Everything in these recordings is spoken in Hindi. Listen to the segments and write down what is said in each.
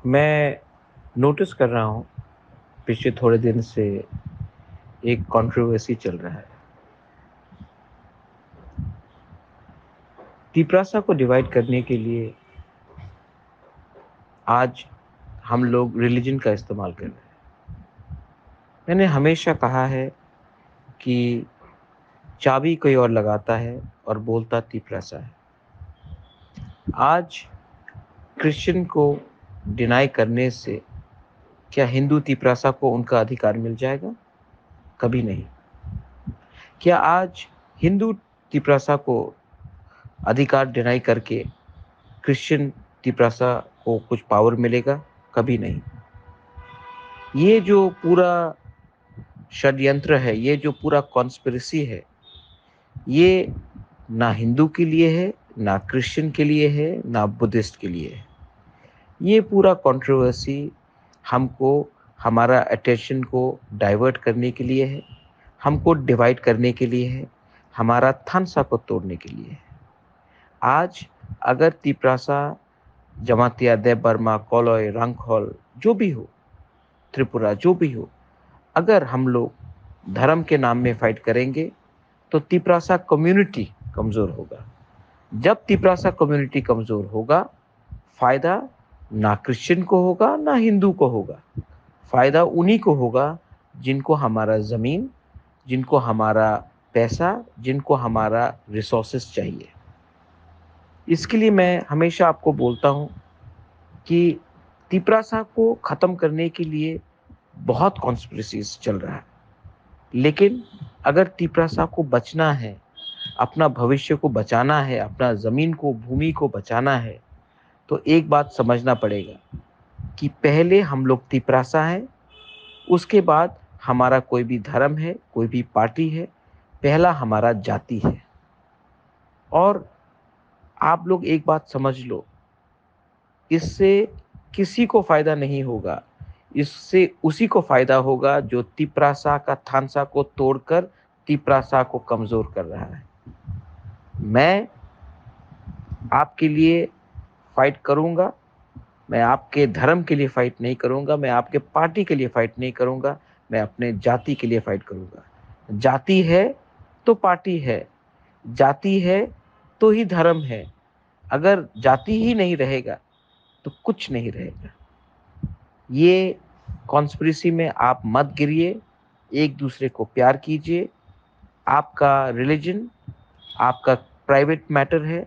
मैं नोटिस कर रहा हूँ पिछले थोड़े दिन से एक कंट्रोवर्सी चल रहा है। तिपरासा को डिवाइड करने के लिए आज हम लोग रिलीजन का इस्तेमाल कर रहे हैं। मैंने हमेशा कहा है कि चाबी कोई और लगाता है और बोलता तिपरासा है। आज क्रिश्चियन को डिनाई करने से क्या हिंदू तिपरासा को उनका अधिकार मिल जाएगा? कभी नहीं। क्या आज हिंदू तिपरासा को अधिकार डिनाई करके क्रिश्चियन तिपरासा को कुछ पावर मिलेगा? कभी नहीं। ये जो पूरा षड्यंत्र है, ये जो पूरा कॉन्स्पिरेसी है, ये ना हिंदू के लिए है, ना क्रिश्चियन के लिए है, ना बुद्धिस्ट के लिए है। ये पूरा कंट्रोवर्सी हमको हमारा अटेंशन को डाइवर्ट करने के लिए है, हमको डिवाइड करने के लिए है, हमारा थानसा को तोड़ने के लिए है। आज अगर तिपरासा, जमातिया देव बर्मा, कॉलोय, रंगखोल, जो भी हो, त्रिपुरा, जो भी हो, अगर हम लोग धर्म के नाम में फाइट करेंगे तो तिपरासा कम्युनिटी कमज़ोर होगा। जब तिपरासा कम्युनिटी कमज़ोर होगा, फ़ायदा ना क्रिश्चियन को होगा ना हिंदू को होगा। फ़ायदा उन्हीं को होगा जिनको हमारा ज़मीन, जिनको हमारा पैसा, जिनको हमारा रिसोर्सेस चाहिए। इसके लिए मैं हमेशा आपको बोलता हूँ कि तिपरासा को ख़त्म करने के लिए बहुत कॉन्स्पिरेसीज़ चल रहा है। लेकिन अगर तिपरासा को बचना है, अपना भविष्य को बचाना है, अपना ज़मीन को, भूमि को बचाना है, तो एक बात समझना पड़ेगा कि पहले हम लोग तिपरासा हैं, उसके बाद हमारा कोई भी धर्म है, कोई भी पार्टी है, पहला हमारा जाति है। और आप लोग एक बात समझ लो, इससे किसी को फ़ायदा नहीं होगा। इससे उसी को फ़ायदा होगा जो तिपरासा का थानसा को तोड़कर तिपरासा को कमज़ोर कर रहा है। मैं आपके लिए फ़ाइट करूँगा, मैं आपके धर्म के लिए फ़ाइट नहीं करूँगा, मैं आपके पार्टी के लिए फ़ाइट नहीं करूँगा, मैं अपने जाति के लिए फ़ाइट करूँगा। जाति है तो पार्टी है, जाति है तो ही धर्म है। अगर जाति ही नहीं रहेगा तो कुछ नहीं रहेगा। ये कॉन्स्पिरेसी में आप मत गिरिए, एक दूसरे को प्यार कीजिए। आपका रिलीजन आपका प्राइवेट मैटर है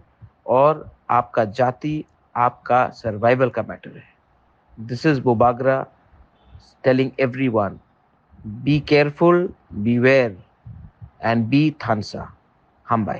और आपका जाति आपका सर्वाइवल का मैटर है। दिस इज बोबागरा telling everyone, be careful, beware and be Thansa. Hambai.